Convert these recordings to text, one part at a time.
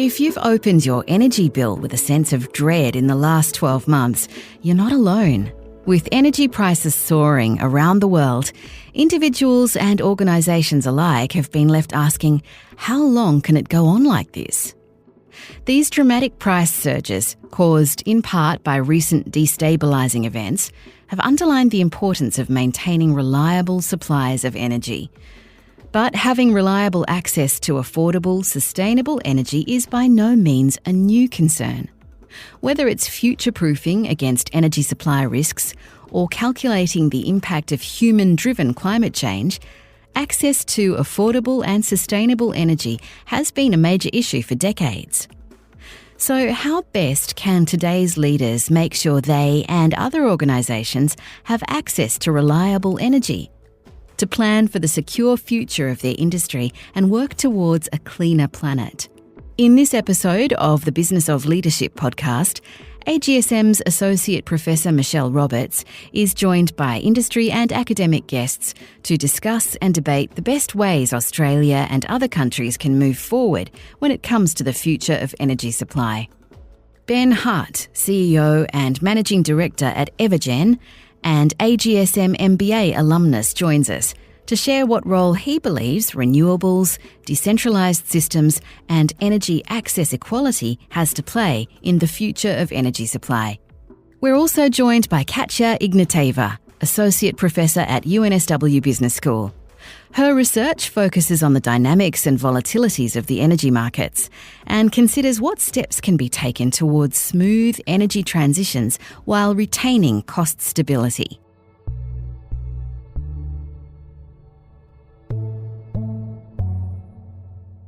If you've opened your energy bill with a sense of dread in the last 12 months, you're not alone. With energy prices soaring around the world, individuals and organisations alike have been left asking, how long can it go on like this? These dramatic price surges, caused in part by recent destabilising events, have underlined the importance of maintaining reliable supplies of energy. But having reliable access to affordable, sustainable energy is by no means a new concern. Whether it's future-proofing against energy supply risks or calculating the impact of human-driven climate change, access to affordable and sustainable energy has been a major issue for decades. So how best can today's leaders make sure they and other organisations have access to reliable energy? To plan for the secure future of their industry and work towards a cleaner planet. In this episode of the Business of Leadership podcast, AGSM's Associate Professor Michele Roberts is joined by industry and academic guests to discuss and debate the best ways Australia and other countries can move forward when it comes to the future of energy supply. Ben Hutt, CEO and Managing Director at Evergen, and AGSM MBA alumnus joins us to share what role he believes renewables, decentralised systems and energy access equality has to play in the future of energy supply. We're also joined by Katja Ignatieva, Associate Professor at UNSW Business School. Her research focuses on the dynamics and volatilities of the energy markets and considers what steps can be taken towards smooth energy transitions while retaining cost stability.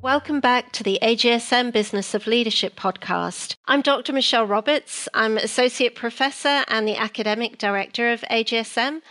Welcome back to the AGSM Business of Leadership podcast. I'm Dr. Michele Roberts. I'm Associate Professor and the Academic Director of AGSM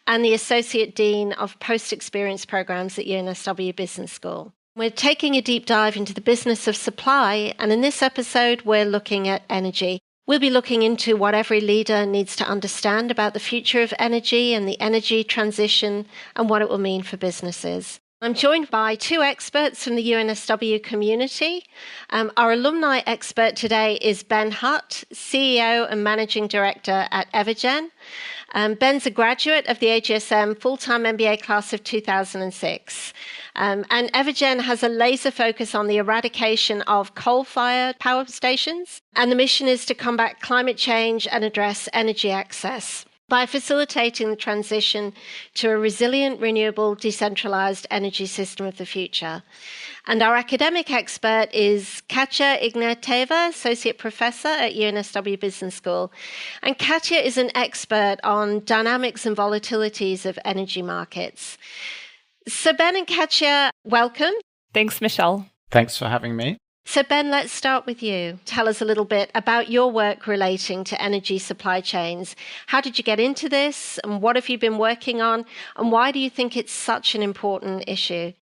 and the Associate Dean of Post-Experience Programs at UNSW Business School. We're taking a deep dive into the business of supply, and in this episode, we're looking at energy. We'll be looking into what every leader needs to understand about the future of energy and the energy transition and what it will mean for businesses. I'm joined by two experts from the UNSW community. Our alumni expert today is Ben Hutt, CEO and Managing Director at Evergen. Ben's a graduate of the AGSM full-time MBA class of 2006. And Evergen has a laser focus on the eradication of coal-fired power stations. And the mission is to combat climate change and address energy access by facilitating the transition to a resilient, renewable, decentralized energy system of the future. And our academic expert is Katja Ignatieva, Associate Professor at UNSW Business School. And Katja is an expert on dynamics and volatilities of energy markets. So Ben and Katja, welcome. Thanks, Michele. Thanks for having me. So Ben, let's start with you. Tell us a little bit about your work relating to energy supply chains. How did you get into this, and what have you been working on, and why do you think it's such an important issue?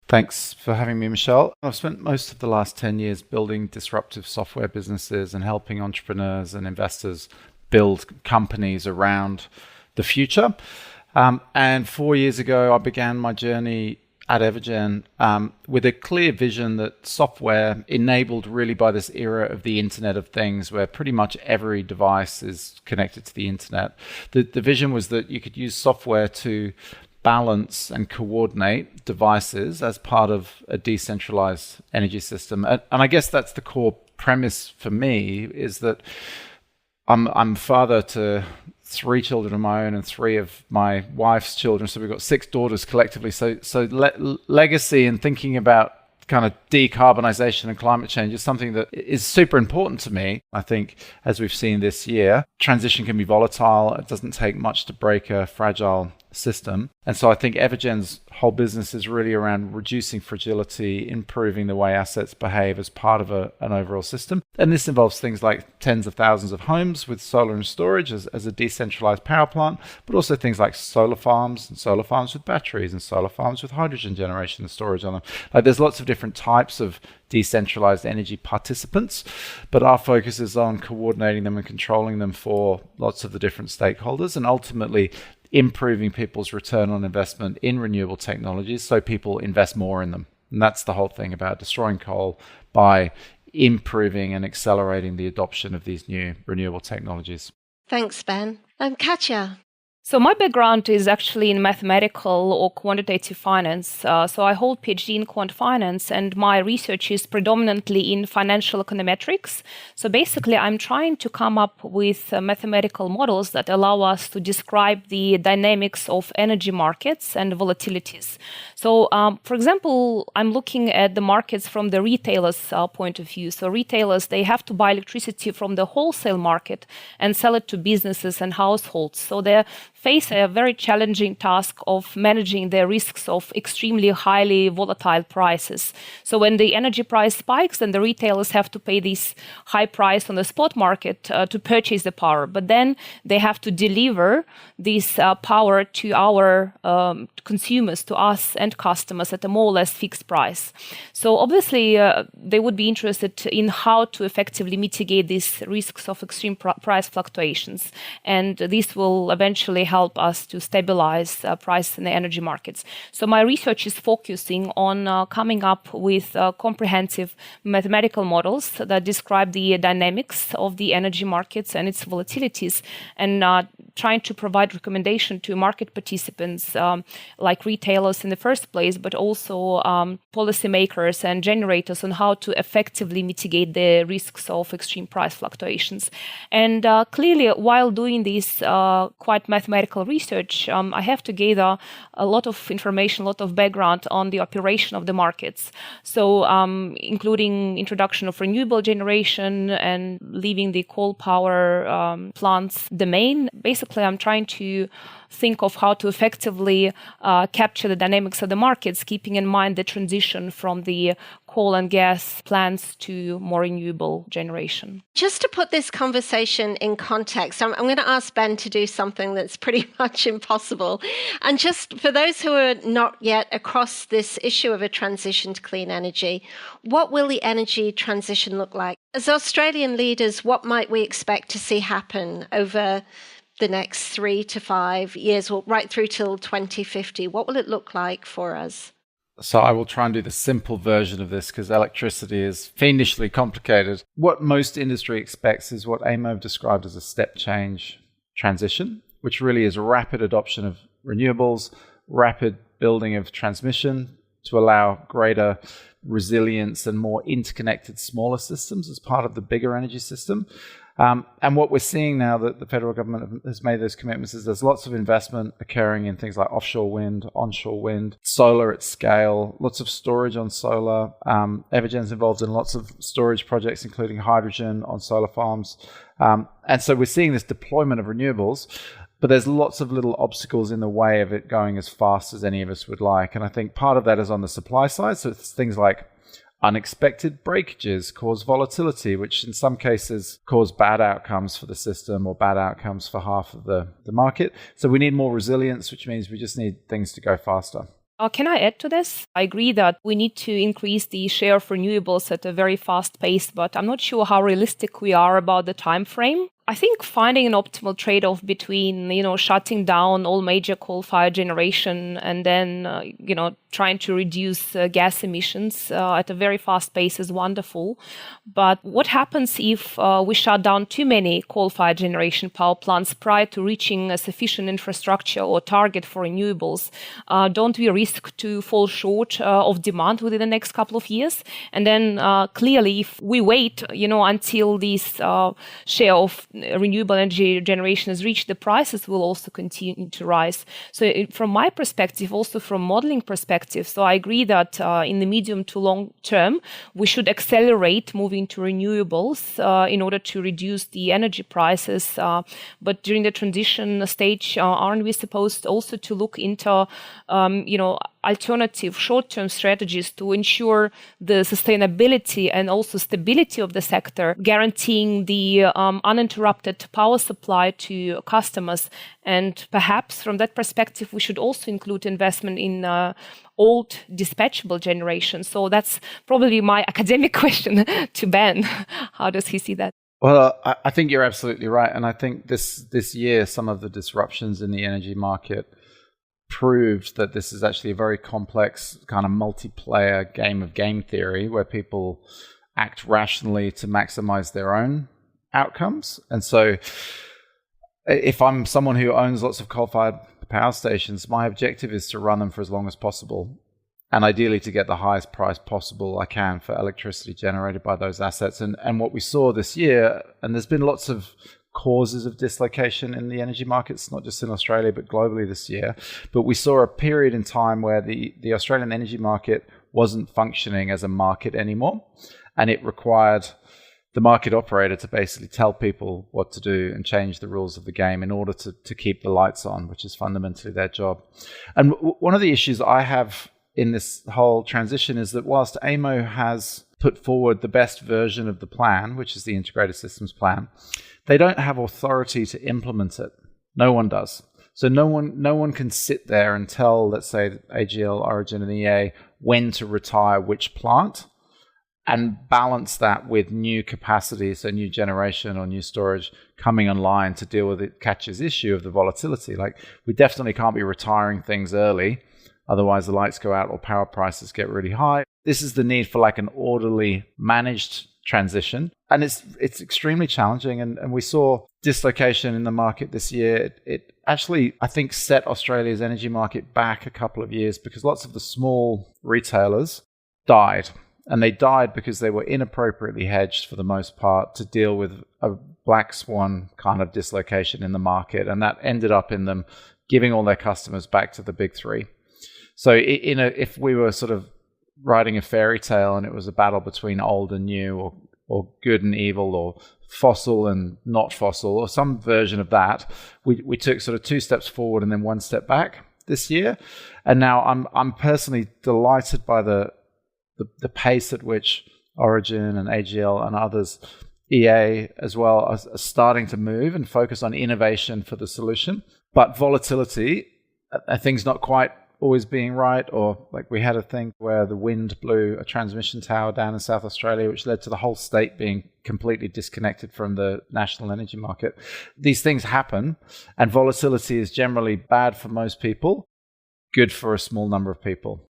Thanks for having me, Michele. I've spent most of the last 10 years building disruptive software businesses and helping entrepreneurs and investors build companies around the future. And 4 years ago, I began my journey at Evergen with a clear vision that software enabled really by this era of the Internet of Things, where pretty much every device is connected to the internet. The vision was that you could use software to balance and coordinate devices as part of a decentralized energy system. And I guess that's the core premise for me, is that I'm father to 3 children of my own and 3 of my wife's children. So we've got 6 daughters collectively. So legacy and thinking about kind of decarbonization and climate change is something that is super important to me. I think, as we've seen this year, transition can be volatile. It doesn't take much to break a fragile system. And so I think Evergen's whole business is really around reducing fragility, improving the way assets behave as part of an overall system. And this involves things like tens of thousands of homes with solar and storage as a decentralized power plant, but also things like solar farms with batteries and solar farms with hydrogen generation and storage on them. Like, there's lots of different types of decentralized energy participants, but our focus is on coordinating them and controlling them for lots of the different stakeholders, and ultimately improving people's return on investment in renewable technologies so people invest more in them. And that's the whole thing about destroying coal by improving and accelerating the adoption of these new renewable technologies. Thanks, Ben. Katja. So my background is actually in mathematical or quantitative finance. So I hold PhD in quant finance, and my research is predominantly in financial econometrics. So basically, I'm trying to come up with mathematical models that allow us to describe the dynamics of energy markets and volatilities. So, for example, I'm looking at the markets from the retailers' point of view. So retailers, they have to buy electricity from the wholesale market and sell it to businesses and households. So they're face a very challenging task of managing the risks of extremely highly volatile prices. So when the energy price spikes, then the retailers have to pay this high price on the spot market to purchase the power. But then they have to deliver this power to our consumers, to us and customers at a more or less fixed price. So obviously, they would be interested in how to effectively mitigate these risks of extreme price fluctuations. And this will eventually help us to stabilize price in the energy markets. So my research is focusing on coming up with comprehensive mathematical models that describe the dynamics of the energy markets and its volatilities, and trying to provide recommendation to market participants like retailers in the first place, but also policymakers and generators on how to effectively mitigate the risks of extreme price fluctuations. And clearly, while doing this quite mathematical research, I have to gather a lot of information, a lot of background on the operation of the markets. So including introduction of renewable generation and leaving the coal power plants domain. Basically, I'm trying to think of how to effectively capture the dynamics of the markets, keeping in mind the transition from the coal and gas plants to more renewable generation. Just to put this conversation in context, I'm going to ask Ben to do something that's pretty much impossible. And just for those who are not yet across this issue of a transition to clean energy, what will the energy transition look like? As Australian leaders, what might we expect to see happen over the next 3 to 5 years, or right through till 2050? What will it look like for us? So I will try and do the simple version of this because electricity is fiendishly complicated. What most industry expects is what Amo described as a step change transition, which really is rapid adoption of renewables, rapid building of transmission to allow greater resilience and more interconnected smaller systems as part of the bigger energy system. And what we're seeing now that the federal government has made those commitments is there's lots of investment occurring in things like offshore wind, onshore wind, solar at scale, lots of storage on solar. Evergen's involved in lots of storage projects, including hydrogen on solar farms. And so we're seeing this deployment of renewables, but there's lots of little obstacles in the way of it going as fast as any of us would like. And I think part of that is on the supply side. So it's things like unexpected breakages cause volatility, which in some cases cause bad outcomes for the system or bad outcomes for half of the market. So we need more resilience, which means we just need things to go faster. Can I add to this? I agree that we need to increase the share of renewables at a very fast pace, but I'm not sure how realistic we are about the time frame. I think finding an optimal trade-off between, shutting down all major coal-fired generation and then, trying to reduce gas emissions at a very fast pace is wonderful. But what happens if we shut down too many coal-fired generation power plants prior to reaching a sufficient infrastructure or target for renewables? Don't we risk to fall short of demand within the next couple of years? And then clearly, if we wait, until this share of renewable energy generation has reached, the prices will also continue to rise. So from my perspective, also from modeling perspective, so I agree that in the medium to long term, we should accelerate moving to renewables in order to reduce the energy prices. But during the transition stage, aren't we supposed also to look into, alternative short-term strategies to ensure the sustainability and also stability of the sector, guaranteeing the uninterrupted power supply to customers? And perhaps from that perspective, we should also include investment in old dispatchable generation. So that's probably my academic question to Ben. How does he see that? Well, I think you're absolutely right. And I think this year, some of the disruptions in the energy market proved that this is actually a very complex kind of multiplayer game of game theory where people act rationally to maximize their own outcomes. And so if I'm someone who owns lots of coal-fired power stations, my objective is to run them for as long as possible, and ideally to get the highest price possible I can for electricity generated by those assets. And what we saw this year, and there's been lots of causes of dislocation in the energy markets, not just in Australia, but globally this year. But we saw a period in time where the Australian energy market wasn't functioning as a market anymore, and it required the market operator to basically tell people what to do and change the rules of the game in order to keep the lights on, which is fundamentally their job. And one of the issues I have in this whole transition is that whilst AEMO has put forward the best version of the plan, which is the Integrated Systems Plan, they don't have authority to implement it. No one does. So no one can sit there and tell, let's say, AGL, Origin, and EA when to retire which plant and balance that with new capacity, so new generation or new storage coming online to deal with it, Katja's issue of the volatility. Like, we definitely can't be retiring things early, otherwise the lights go out or power prices get really high. This is the need for like an orderly, managed transition. And it's extremely challenging. And we saw dislocation in the market this year. It actually, I think, set Australia's energy market back a couple of years because lots of the small retailers died. And they died because they were inappropriately hedged for the most part to deal with a black swan kind of dislocation in the market. And that ended up in them giving all their customers back to the big three. So if we were sort of writing a fairy tale and it was a battle between old and new, or good and evil, or fossil and not fossil, or some version of that, we took sort of 2 steps forward and then 1 step back this year. And now I'm personally delighted by the pace at which Origin and AGL and others, EA as well, are starting to move and focus on innovation for the solution. But volatility, things not quite always being right, or like we had a thing where the wind blew a transmission tower down in South Australia, which led to the whole state being completely disconnected from the national energy market. These things happen, and volatility is generally bad for most people, good for a small number of people.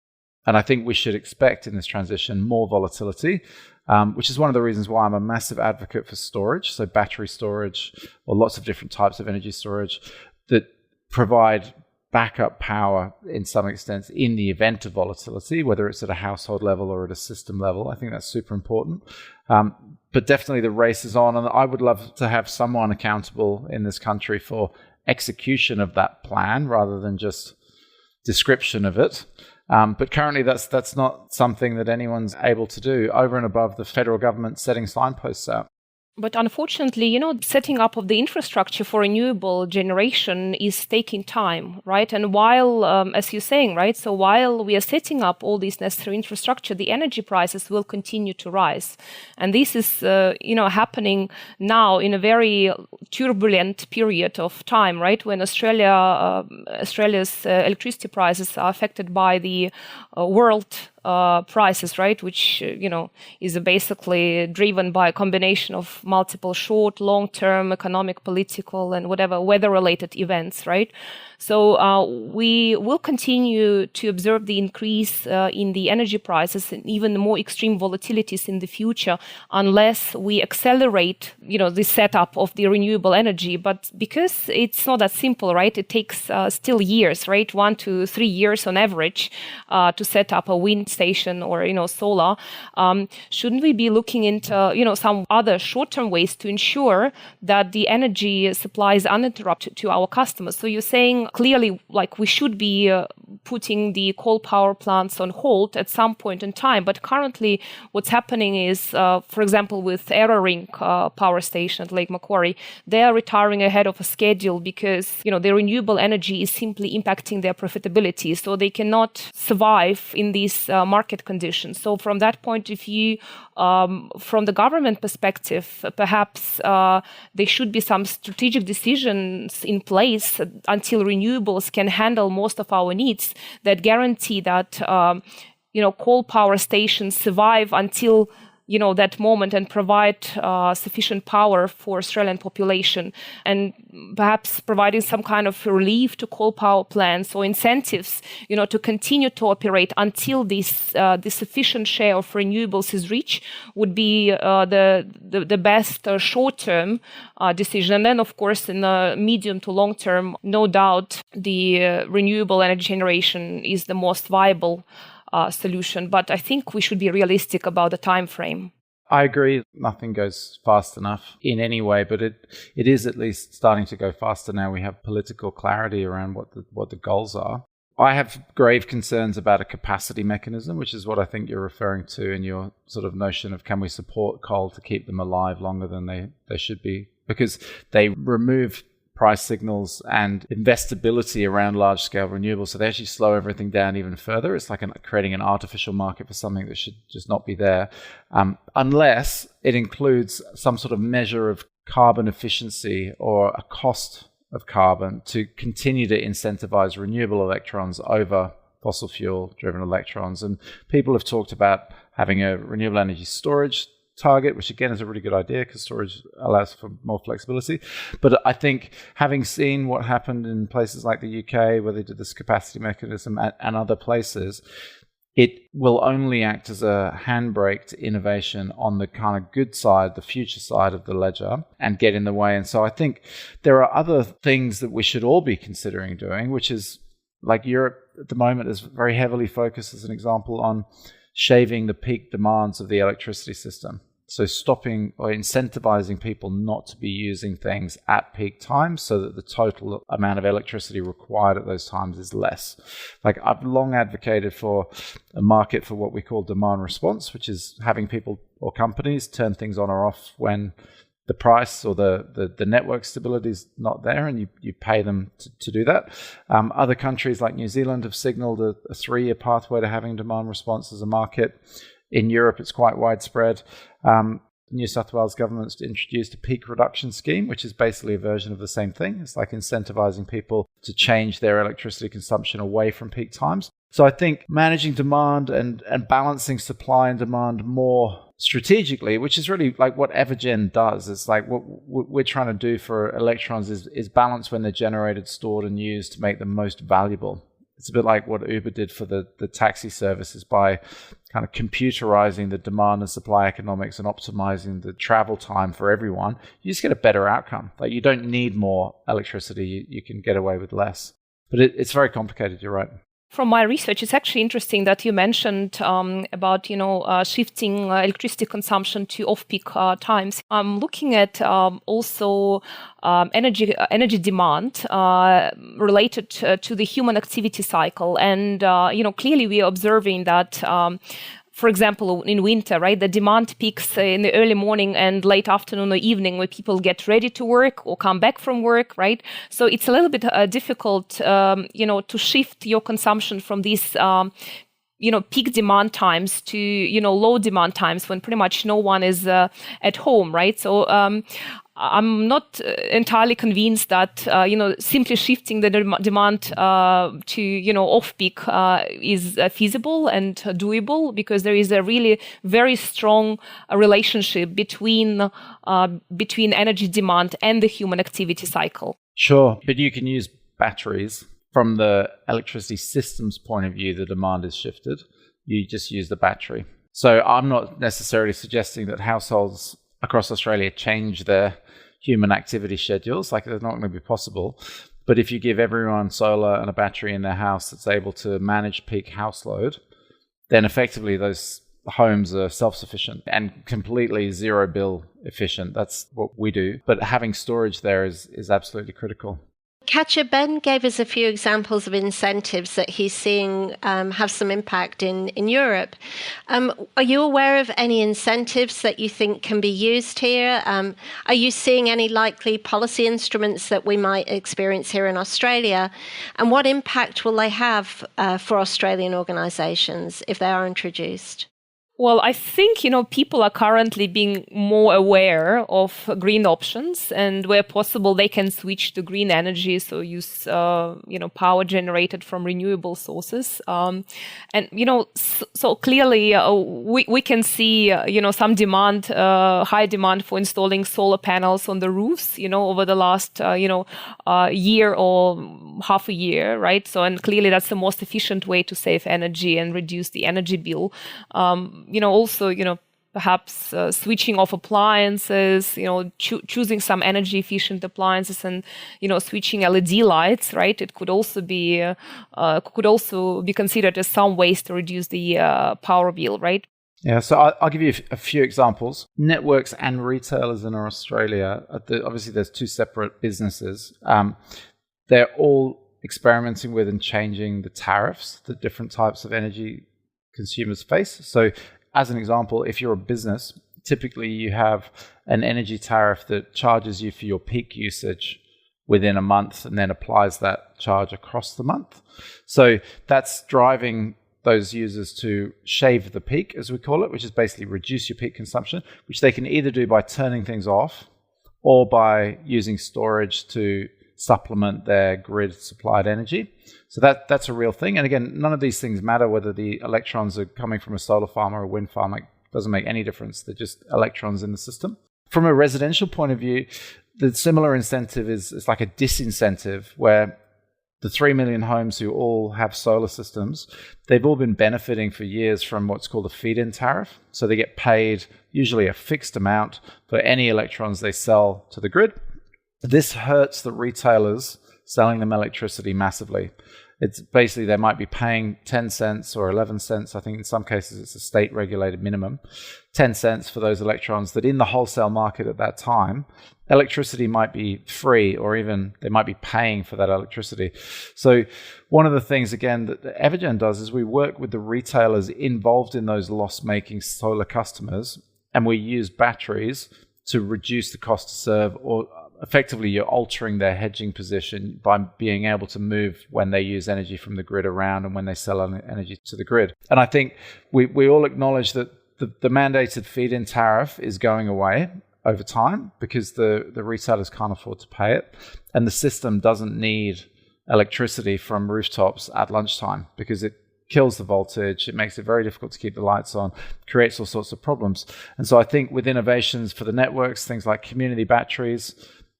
And I think we should expect in this transition more volatility, which is one of the reasons why I'm a massive advocate for storage, so battery storage or lots of different types of energy storage that provide backup power in some extent in the event of volatility, whether it's at a household level or at a system level. I think that's super important. But definitely the race is on, and I would love to have someone accountable in this country for execution of that plan rather than just description of it. But currently that's not something that anyone's able to do over and above the federal government setting signposts out. But unfortunately, setting up of the infrastructure for renewable generation is taking time, right? And while, as you're saying, right, so while we are setting up all this necessary infrastructure, the energy prices will continue to rise. And this is, happening now in a very turbulent period of time, right? When Australia's electricity prices are affected by the world prices, right, which is basically driven by a combination of multiple short, long-term economic, political, and whatever weather-related events, right? So we will continue to observe the increase in the energy prices and even more extreme volatilities in the future unless we accelerate, the setup of the renewable energy. But because it's not that simple, right? It takes still years, right? 1 to 3 years on average to set up a wind station or, solar. Shouldn't we be looking into, some other short-term ways to ensure that the energy supply is uninterrupted to our customers? So you're saying clearly, like, we should be putting the coal power plants on hold at some point in time. But currently, what's happening is, for example, with Eraring power station at Lake Macquarie, they are retiring ahead of a schedule because, the renewable energy is simply impacting their profitability. So they cannot survive in these market conditions. So from that point of view, from the government perspective, perhaps there should be some strategic decisions in place until renewables can handle most of our needs that guarantee that coal power stations survive until that moment and provide sufficient power for Australian population, and perhaps providing some kind of relief to coal power plants or incentives, to continue to operate until this sufficient share of renewables is reached would be the best short-term decision. And then, of course, in the medium to long term, no doubt the renewable energy generation is the most viable solution. But I think we should be realistic about the time frame. I agree. Nothing goes fast enough in any way, but it is at least starting to go faster now. We have political clarity around what the goals are. I have grave concerns about a capacity mechanism, which is what I think you're referring to in your sort of notion of, can we support coal to keep them alive longer than they should be? Because they remove price signals and investability around large-scale renewables. So they actually slow everything down even further. It's like creating an artificial market for something that should just not be there, unless it includes some sort of measure of carbon efficiency or a cost of carbon to continue to incentivize renewable electrons over fossil fuel-driven electrons. And people have talked about having a renewable energy storage target, which again is a really good idea because storage allows for more flexibility. But I think, having seen what happened in places like the UK where they did this capacity mechanism and other places, it will only act as a handbrake to innovation on the kind of good side, the future side of the ledger, and get in the way. And so I think there are other things that we should all be considering doing, which is, like, Europe at the moment is very heavily focused, as an example, on shaving the peak demands of the electricity system. So stopping or incentivizing people not to be using things at peak times so that the total amount of electricity required at those times is less. Like, I've long advocated for a market for what we call demand response, which is having people or companies turn things on or off when the price or the network stability is not there, and you pay them to do that. Other countries like New Zealand have signaled a 3-year pathway to having demand response as a market. In Europe, it's quite widespread. New South Wales government's introduced a peak reduction scheme, which is basically a version of the same thing. It's like incentivizing people to change their electricity consumption away from peak times. So I think managing demand and balancing supply and demand more strategically, which is really like what Evergen does. It's like what we're trying to do for electrons is balance when they're generated, stored, and used to make them most valuable. It's a bit like what Uber did for the taxi services by kind of computerizing the demand and supply economics and optimizing the travel time for everyone. You just get a better outcome. Like, you don't need more electricity. You can get away with less. But it's very complicated, you're right. From my research, it's actually interesting that you mentioned about shifting electricity consumption to off-peak times. I'm looking at also energy demand related to the human activity cycle, and clearly we are observing that. For example, in winter, right, the demand peaks in the early morning and late afternoon or evening, where people get ready to work or come back from work, right? So it's a little bit difficult, to shift your consumption from these, peak demand times to, low demand times when pretty much no one is at home, right? So I'm not entirely convinced that, simply shifting the demand to, off-peak is feasible and doable, because there is a really very strong relationship between energy demand and the human activity cycle. Sure, but you can use batteries. From the electricity system's point of view, the demand is shifted. You just use the battery. So I'm not necessarily suggesting that households across Australia change their human activity schedules. Like, it's not going to be possible. But if you give everyone solar and a battery in their house that's able to manage peak house load, then effectively those homes are self-sufficient and completely zero bill efficient. That's what we do. But having storage there is absolutely critical. Katja, Ben gave us a few examples of incentives that he's seeing have some impact in Europe. Are you aware of any incentives that you think can be used here? Are you seeing any likely policy instruments that we might experience here in Australia? And what impact will they have for Australian organisations if they are introduced? Well, I think, people are currently being more aware of green options, and where possible, they can switch to green energy. So use, power generated from renewable sources. So clearly we can see, some demand, high demand for installing solar panels on the roofs, over the last, year or half a year, right? So, and clearly that's the most efficient way to save energy and reduce the energy bill. Also, perhaps switching off appliances, choosing some energy efficient appliances and, switching LED lights, right? It could also be considered as some ways to reduce the power bill, right? Yeah, so I'll give you a few examples. Networks and retailers in Australia, obviously there's two separate businesses. They're all experimenting with and changing the tariffs that different types of energy consumers face. So as an example, if you're a business, typically you have an energy tariff that charges you for your peak usage within a month and then applies that charge across the month. So that's driving those users to shave the peak, as we call it, which is basically reduce your peak consumption, which they can either do by turning things off or by using storage to supplement their grid supplied energy. So that's a real thing. And again, none of these things matter whether the electrons are coming from a solar farm or a wind farm. It doesn't make any difference. They're just electrons in the system. From a residential point of view, the similar incentive is like a disincentive where the 3 million homes who all have solar systems, they've all been benefiting for years from what's called a feed-in tariff. So they get paid usually a fixed amount for any electrons they sell to the grid. This hurts the retailers selling them electricity massively. It's basically they might be paying 10 cents or 11 cents. I think in some cases it's a state regulated minimum, 10 cents for those electrons that in the wholesale market at that time, electricity might be free or even they might be paying for that electricity. So one of the things, again, that Evergen does is we work with the retailers involved in those loss-making solar customers and we use batteries to reduce the cost to serve, or effectively you're altering their hedging position by being able to move when they use energy from the grid around and when they sell energy to the grid. And I think we all acknowledge that the mandated feed-in tariff is going away over time because the retailers can't afford to pay it. And the system doesn't need electricity from rooftops at lunchtime because it kills the voltage, it makes it very difficult to keep the lights on, creates all sorts of problems. And so I think with innovations for the networks, things like community batteries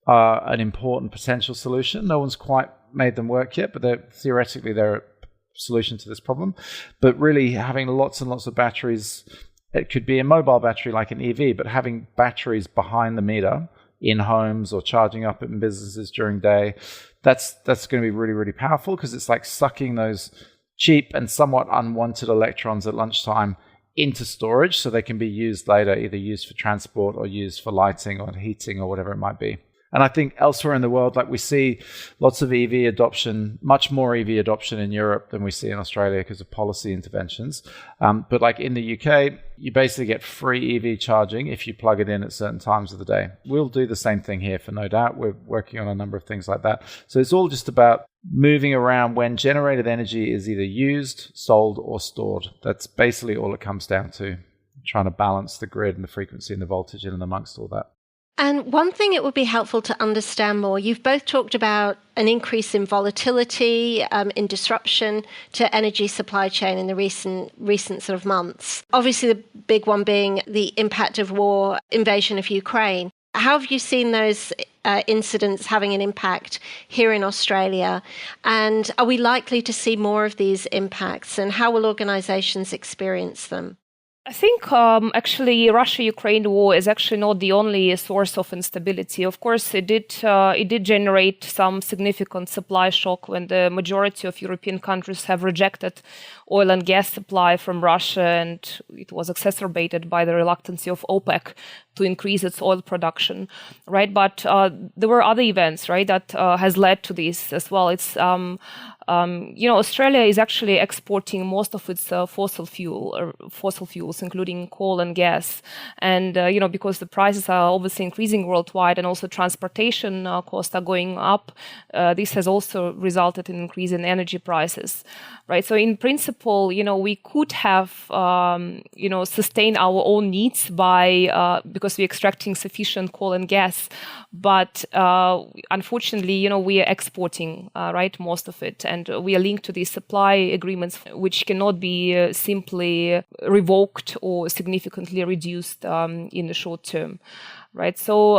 are an important potential solution. No one's quite made them work yet, but theoretically they're a solution to this problem. But really having lots and lots of batteries, it could be a mobile battery like an EV, but having batteries behind the meter in homes or charging up in businesses during day, that's going to be really, really powerful because it's like sucking those cheap and somewhat unwanted electrons at lunchtime into storage so they can be used later, either used for transport or used for lighting or heating or whatever it might be. And I think elsewhere in the world, like we see lots of EV adoption, much more EV adoption in Europe than we see in Australia because of policy interventions. But like in the UK, you basically get free EV charging if you plug it in at certain times of the day. We'll do the same thing here for no doubt. We're working on a number of things like that. So it's all just about moving around when generated energy is either used, sold, or stored. That's basically all it comes down to, trying to balance the grid and the frequency and the voltage in and amongst all that. And one thing it would be helpful to understand more, you've both talked about an increase in volatility, in disruption to energy supply chain in the recent sort of months. Obviously, the big one being the impact of war, invasion of Ukraine. How have you seen those incidents having an impact here in Australia? And are we likely to see more of these impacts? And how will organisations experience them? I think actually Russia-Ukraine war is actually not the only source of instability. Of course, it did generate some significant supply shock when the majority of European countries have rejected oil and gas supply from Russia, and it was exacerbated by the reluctance of OPEC to increase its oil production, right? But there were other events, right, that has led to this as well. It's Australia is actually exporting most of its fossil fuels, including coal and gas, and because the prices are obviously increasing worldwide, and also transportation costs are going up. This has also resulted in increase in energy prices, right? So in principle, we could have sustained our own needs by because we're extracting sufficient coal and gas, but unfortunately, we are exporting right, most of it, and we are linked to these supply agreements, which cannot be simply revoked or significantly reduced in the short term. Right, so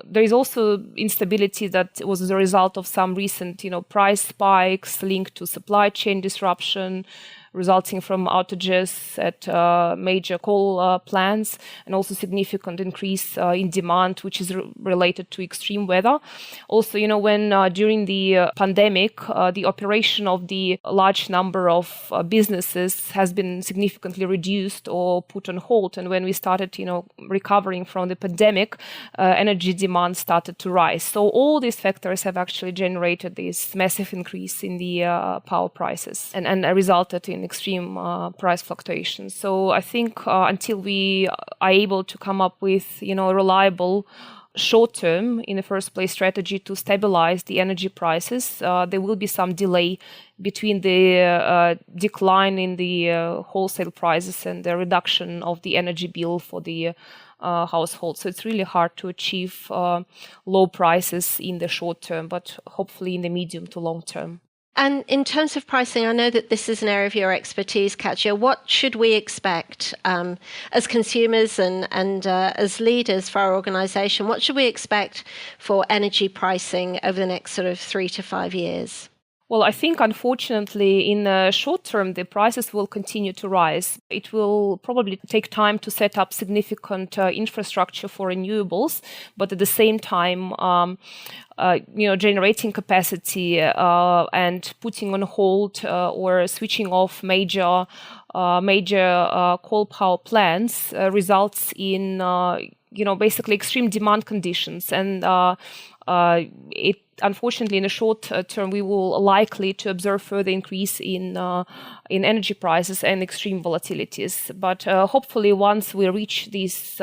there is also instability that was the result of some recent, price spikes linked to supply chain disruption, resulting from outages at major coal plants, and also significant increase in demand, which is related to extreme weather. Also, when during the pandemic, the operation of the large number of businesses has been significantly reduced or put on hold. And when we started, recovering from the pandemic, energy demand started to rise. So all these factors have actually generated this massive increase in the power prices and resulted in extreme price fluctuations. So I think until we are able to come up with, a reliable short-term, in the first place, strategy to stabilize the energy prices, there will be some delay between the decline in the wholesale prices and the reduction of the energy bill for the household. So it's really hard to achieve low prices in the short term, but hopefully in the medium to long term. And in terms of pricing, I know that this is an area of your expertise, Katja. What should we expect as consumers and as leaders for our organisation? What should we expect for energy pricing over the next sort of 3 to 5 years? Well, I think, unfortunately, in the short term, the prices will continue to rise. It will probably take time to set up significant infrastructure for renewables, but at the same time, generating capacity and putting on hold or switching off major coal power plants results in basically extreme demand conditions, and it unfortunately in the short term we will likely to observe further increase in energy prices and extreme volatilities. But hopefully, once we reach this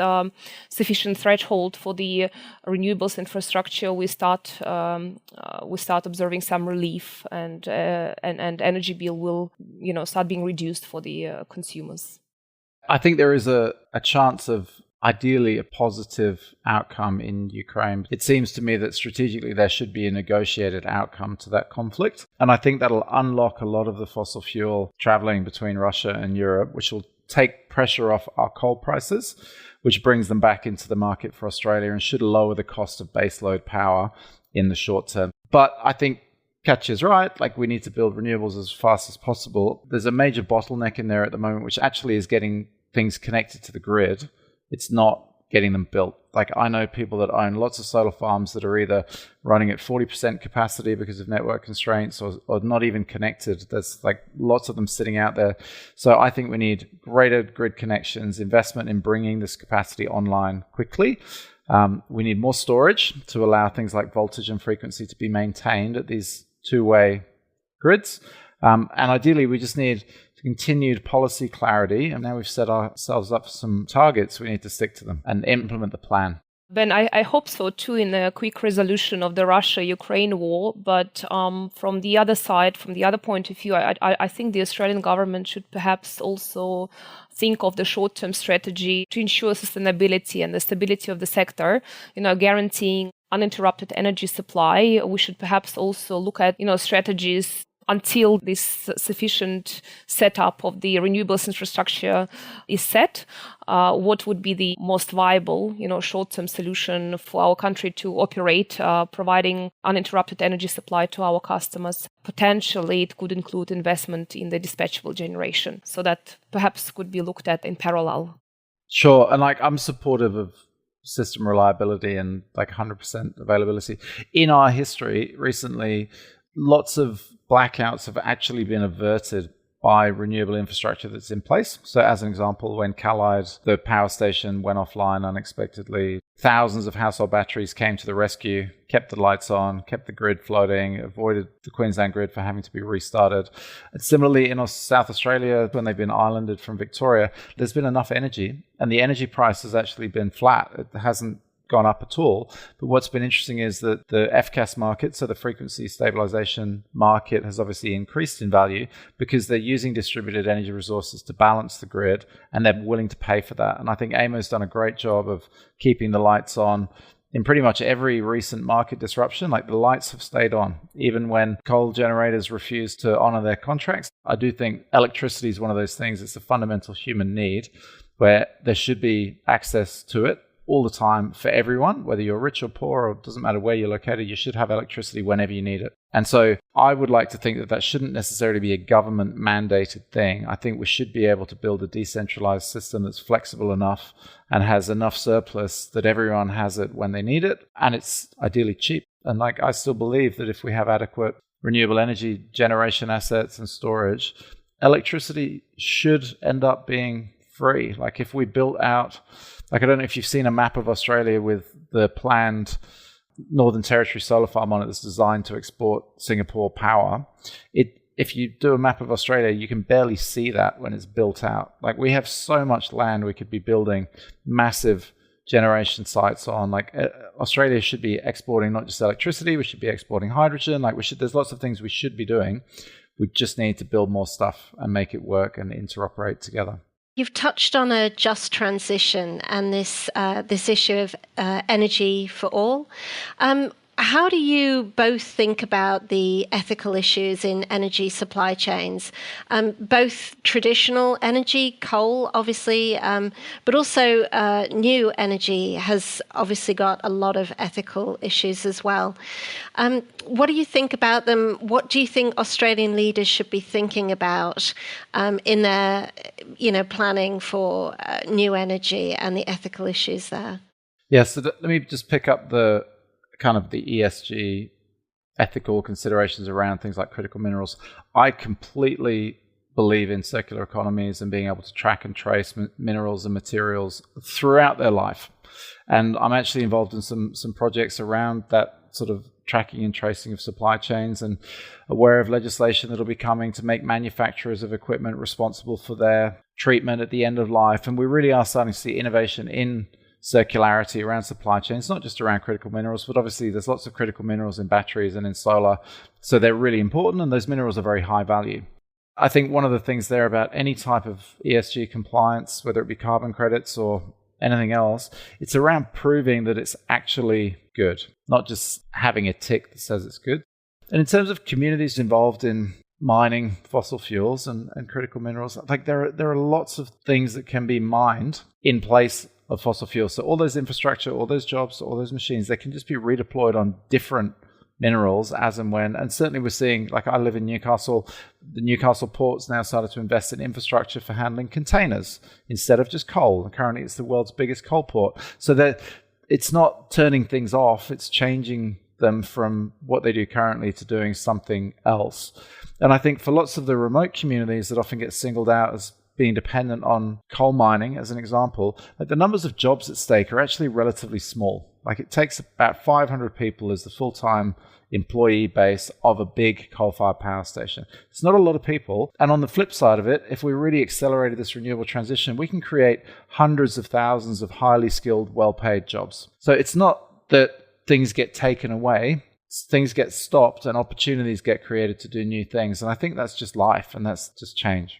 sufficient threshold for the renewables infrastructure, we start observing some relief, and energy bill will start being reduced for the consumers. I think there is a chance of ideally a positive outcome in Ukraine. It seems to me that strategically there should be a negotiated outcome to that conflict. And I think that'll unlock a lot of the fossil fuel traveling between Russia and Europe, which will take pressure off our coal prices, which brings them back into the market for Australia and should lower the cost of baseload power in the short term. But I think Katja's right, we need to build renewables as fast as possible. There's a major bottleneck in there at the moment, which actually is getting things connected to the grid. It's not getting them built. I know people that own lots of solar farms that are either running at 40% capacity because of network constraints or not even connected. There's lots of them sitting out there. So I think we need greater grid connections, investment in bringing this capacity online quickly. We need more storage to allow things like voltage and frequency to be maintained at these two-way grids. And ideally, we just need continued policy clarity. And now we've set ourselves up for some targets. We need to stick to them and implement the plan. Ben, I hope so too, in a quick resolution of the Russia-Ukraine war. But from the other side, from the other point of view, I think the Australian government should perhaps also think of the short-term strategy to ensure sustainability and the stability of the sector, guaranteeing uninterrupted energy supply. We should perhaps also look at, strategies until this sufficient setup of the renewables infrastructure is set. What would be the most viable, short-term solution for our country to operate, providing uninterrupted energy supply to our customers? Potentially, it could include investment in the dispatchable generation. So that perhaps could be looked at in parallel. Sure. And I'm supportive of system reliability and 100% availability. In our history recently, lots of blackouts have actually been averted by renewable infrastructure that's in place. So as an example, when Callide, the power station, went offline unexpectedly, thousands of household batteries came to the rescue, kept the lights on, kept the grid floating, avoided the Queensland grid for having to be restarted. And similarly, in South Australia, when they've been islanded from Victoria, there's been enough energy, and the energy price has actually been flat. It hasn't gone up at all. But what's been interesting is that the FCAS market, so the frequency stabilization market, has obviously increased in value because they're using distributed energy resources to balance the grid, and they're willing to pay for that. And I think AEMO's done a great job of keeping the lights on in pretty much every recent market disruption. Like, the lights have stayed on, even when coal generators refuse to honor their contracts. I do think electricity is one of those things. It's a fundamental human need where there should be access to it all the time for everyone, whether you're rich or poor, or it doesn't matter where you're located. You should have electricity whenever you need it. And so I would like to think that that shouldn't necessarily be a government mandated thing. I think we should be able to build a decentralized system that's flexible enough and has enough surplus that everyone has it when they need it, and it's ideally cheap. And like, I still believe that if we have adequate renewable energy generation assets and storage, electricity should end up being free. Like, if we built out, like, I don't know if you've seen a map of Australia with the planned Northern Territory solar farm on it that's designed to export Singapore power. If you do a map of Australia, you can barely see that when it's built out. Like, we have so much land we could be building massive generation sites on. Like, Australia should be exporting not just electricity, we should be exporting hydrogen. Like, there's lots of things we should be doing. We just need to build more stuff and make it work and interoperate together. You've touched on a just transition and this issue of energy for all. How do you both think about the ethical issues in energy supply chains, both traditional energy, coal, obviously, but also new energy has obviously got a lot of ethical issues as well. What do you think about them? What do you think Australian leaders should be thinking about in their, planning for new energy and the ethical issues there? Yeah, so let me just pick up the ESG ethical considerations around things like critical minerals. I completely believe in circular economies and being able to track and trace minerals and materials throughout their life. And I'm actually involved in some projects around that sort of tracking and tracing of supply chains, and aware of legislation that'll be coming to make manufacturers of equipment responsible for their treatment at the end of life. And we really are starting to see innovation in circularity around supply chains, not just around critical minerals, but obviously there's lots of critical minerals in batteries and in solar. So they're really important, and those minerals are very high value. I think one of the things there about any type of ESG compliance, whether it be carbon credits or anything else, it's around proving that it's actually good, not just having a tick that says it's good. And in terms of communities involved in mining fossil fuels and critical minerals, like there are lots of things that can be mined in place of fossil fuels. So all those infrastructure, all those jobs, all those machines, they can just be redeployed on different minerals as and when. And certainly we're seeing, like, I live in Newcastle, the Newcastle port's now started to invest in infrastructure for handling containers instead of just coal. And currently it's the world's biggest coal port. So that it's not turning things off, it's changing them from what they do currently to doing something else. And I think for lots of the remote communities that often get singled out as being dependent on coal mining, as an example, like, the numbers of jobs at stake are actually relatively small. Like, it takes about 500 people as the full-time employee base of a big coal-fired power station. It's not a lot of people. And on the flip side of it, if we really accelerated this renewable transition, we can create hundreds of thousands of highly skilled, well-paid jobs. So it's not that things get taken away, things get stopped and opportunities get created to do new things. And I think that's just life, and that's just change.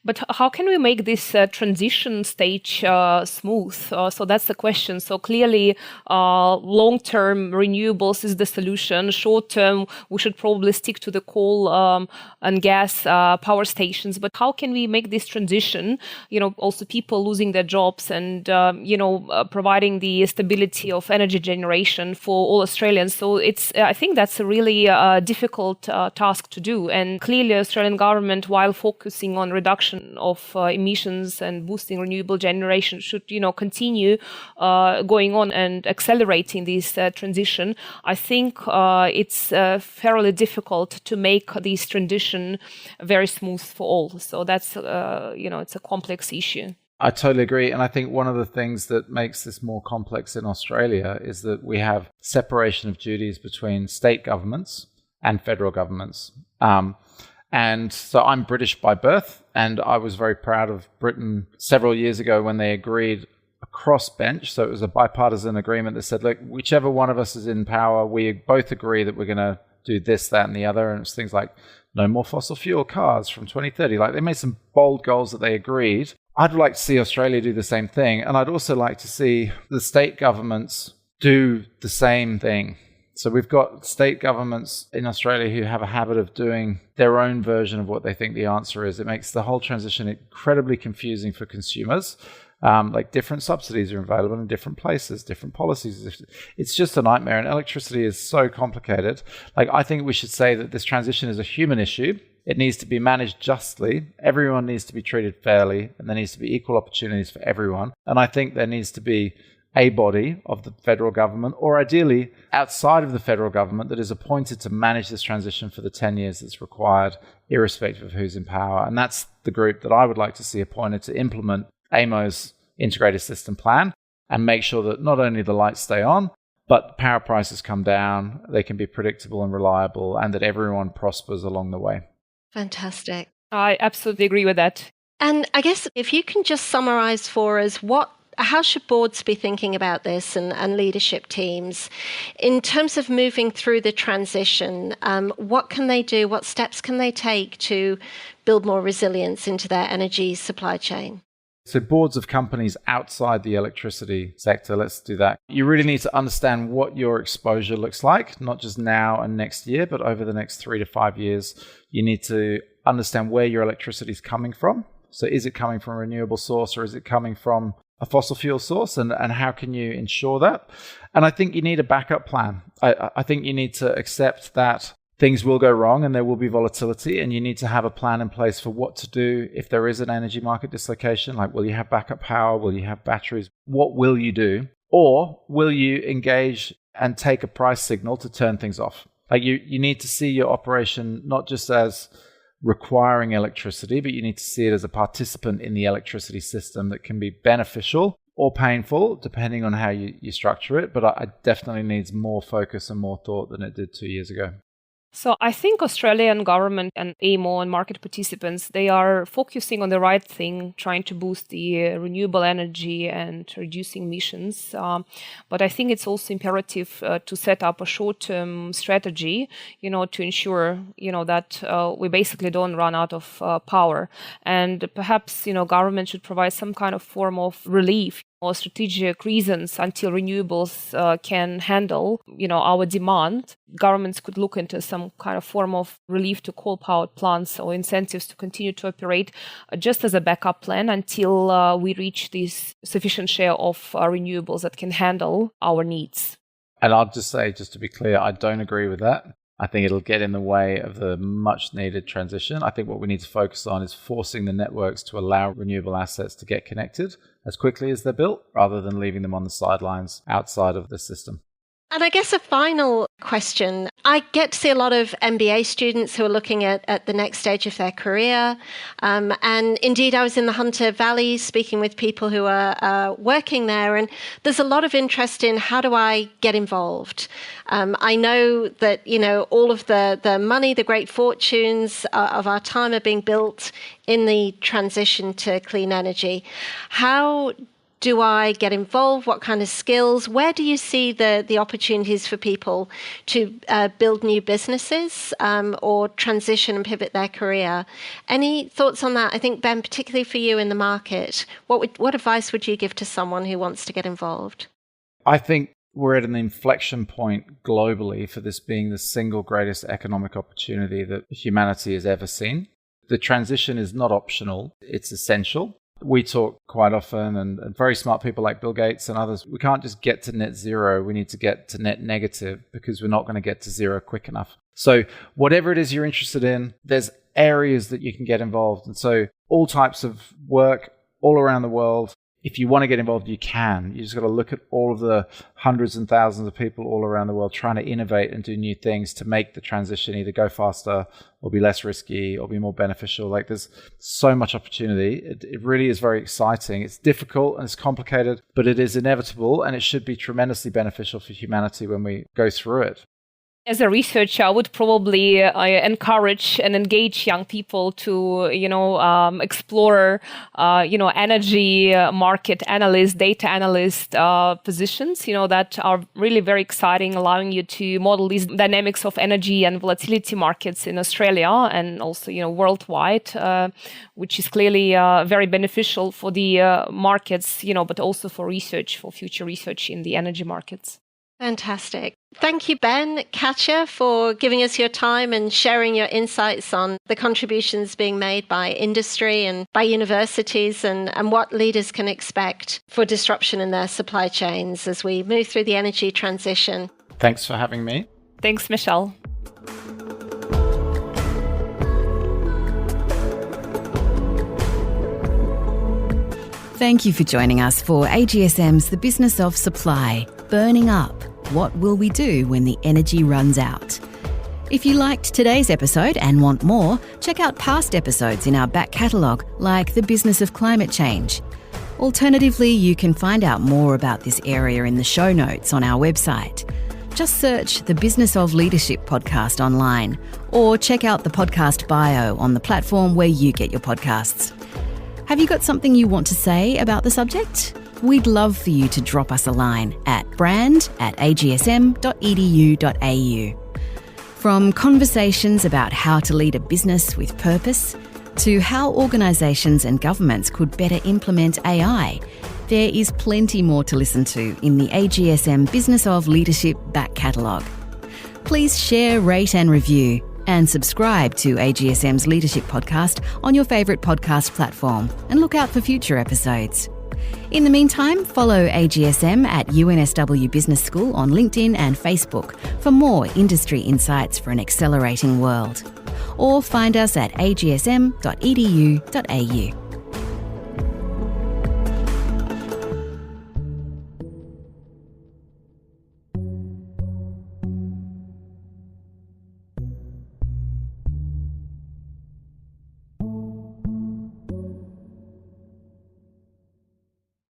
But how can we make this transition stage smooth? So that's the question. So clearly, long-term renewables is the solution. Short-term, we should probably stick to the coal and gas power stations. But how can we make this transition? Also people losing their jobs and providing the stability of energy generation for all Australians. So I think that's a really difficult task to do. And clearly, Australian government, while focusing on reduction reduction of emissions and boosting renewable generation should, continue going on and accelerating this transition, I think it's fairly difficult to make this transition very smooth for all. So that's, it's a complex issue. I totally agree. And I think one of the things that makes this more complex in Australia is that we have separation of duties between state governments and federal governments. And so I'm British by birth, and I was very proud of Britain several years ago when they agreed a crossbench. So it was a bipartisan agreement that said, look, whichever one of us is in power, we both agree that we're going to do this, that, and the other. And it's things like no more fossil fuel cars from 2030. Like, they made some bold goals that they agreed. I'd like to see Australia do the same thing. And I'd also like to see the state governments do the same thing. So we've got state governments in Australia who have a habit of doing their own version of what they think the answer is. It makes the whole transition incredibly confusing for consumers. Like, different subsidies are available in different places, different policies. It's just a nightmare. And electricity is so complicated. Like, I think we should say that this transition is a human issue. It needs to be managed justly. Everyone needs to be treated fairly, and there needs to be equal opportunities for everyone. And I think there needs to be a body of the federal government, or ideally outside of the federal government, that is appointed to manage this transition for the 10 years that's required, irrespective of who's in power. And that's the group that I would like to see appointed to implement AEMO's integrated system plan and make sure that not only the lights stay on, but power prices come down, they can be predictable and reliable, and that everyone prospers along the way. Fantastic. I absolutely agree with that. And I guess if you can just summarize for us, how should boards be thinking about this, and leadership teams in terms of moving through the transition? What can they do? What steps can they take to build more resilience into their energy supply chain? So boards of companies outside the electricity sector, let's do that. You really need to understand what your exposure looks like, not just now and next year, but over the next 3 to 5 years. You need to understand where your electricity is coming from. So is it coming from a renewable source, or is it coming from a fossil fuel source, and how can you ensure that? And I think you need a backup plan. I think you need to accept that things will go wrong and there will be volatility, and you need to have a plan in place for what to do if there is an energy market dislocation. Like, will you have backup power? Will you have batteries? What will you do? Or will you engage and take a price signal to turn things off? Like, you need to see your operation not just as requiring electricity, but you need to see it as a participant in the electricity system that can be beneficial or painful, depending on how you structure it. But it definitely needs more focus and more thought than it did 2 years ago. So I think Australian government and AEMO and market participants, they are focusing on the right thing, trying to boost the renewable energy and reducing emissions. But I think it's also imperative to set up a short-term strategy, to ensure, that we basically don't run out of power. And perhaps, government should provide some kind of form of relief or strategic reasons until renewables can handle, our demand. Governments could look into some kind of form of relief to coal-powered plants or incentives to continue to operate just as a backup plan until we reach this sufficient share of renewables that can handle our needs. And I'll just say, just to be clear, I don't agree with that. I think it'll get in the way of the much needed transition. I think what we need to focus on is forcing the networks to allow renewable assets to get connected as quickly as they're built, rather than leaving them on the sidelines outside of the system. And I guess a final question. I get to see a lot of MBA students who are looking at the next stage of their career. And indeed, I was in the Hunter Valley speaking with people who are working there. And there's a lot of interest in, how do I get involved? I know that, all of the money, the great fortunes of our time are being built in the transition to clean energy. How do I get involved? What kind of skills? Where do you see the opportunities for people to build new businesses or transition and pivot their career? Any thoughts on that? I think, Ben, particularly for you in the market, what advice would you give to someone who wants to get involved? I think we're at an inflection point globally for this being the single greatest economic opportunity that humanity has ever seen. The transition is not optional, it's essential. We talk quite often, and very smart people like Bill Gates and others, we can't just get to net zero, we need to get to net negative, because we're not going to get to zero quick enough. So whatever it is you're interested in, there's areas that you can get involved. And so all types of work all around the world. If you want to get involved, you can. You just got to look at all of the hundreds and thousands of people all around the world trying to innovate and do new things to make the transition either go faster or be less risky or be more beneficial. Like there's so much opportunity. It really is very exciting. It's difficult and it's complicated, but it is inevitable and it should be tremendously beneficial for humanity when we go through it. As a researcher, I would probably encourage and engage young people to, explore, energy market analyst, data analyst positions, that are really very exciting, allowing you to model these dynamics of energy and volatility markets in Australia and also, worldwide, which is clearly very beneficial for the markets, but also for research, for future research in the energy markets. Fantastic. Thank you, Ben, Katja, for giving us your time and sharing your insights on the contributions being made by industry and by universities and what leaders can expect for disruption in their supply chains as we move through the energy transition. Thanks for having me. Thanks, Michele. Thank you for joining us for AGSM's The Business of Supply, Burning Up. What will we do when the energy runs out? If you liked today's episode and want more, check out past episodes in our back catalogue, like The Business of Climate Change. Alternatively, you can find out more about this area in the show notes on our website. Just search the Business of Leadership podcast online or check out the podcast bio on the platform where you get your podcasts. Have you got something you want to say about the subject? We'd love for you to drop us a line at brand@agsm.edu.au. From conversations about how to lead a business with purpose to how organisations and governments could better implement AI, there is plenty more to listen to in the AGSM Business of Leadership back catalogue. Please share, rate and review and subscribe to AGSM's Leadership Podcast on your favourite podcast platform and look out for future episodes. In the meantime, follow AGSM at UNSW Business School on LinkedIn and Facebook for more industry insights for an accelerating world. Or find us at agsm.edu.au.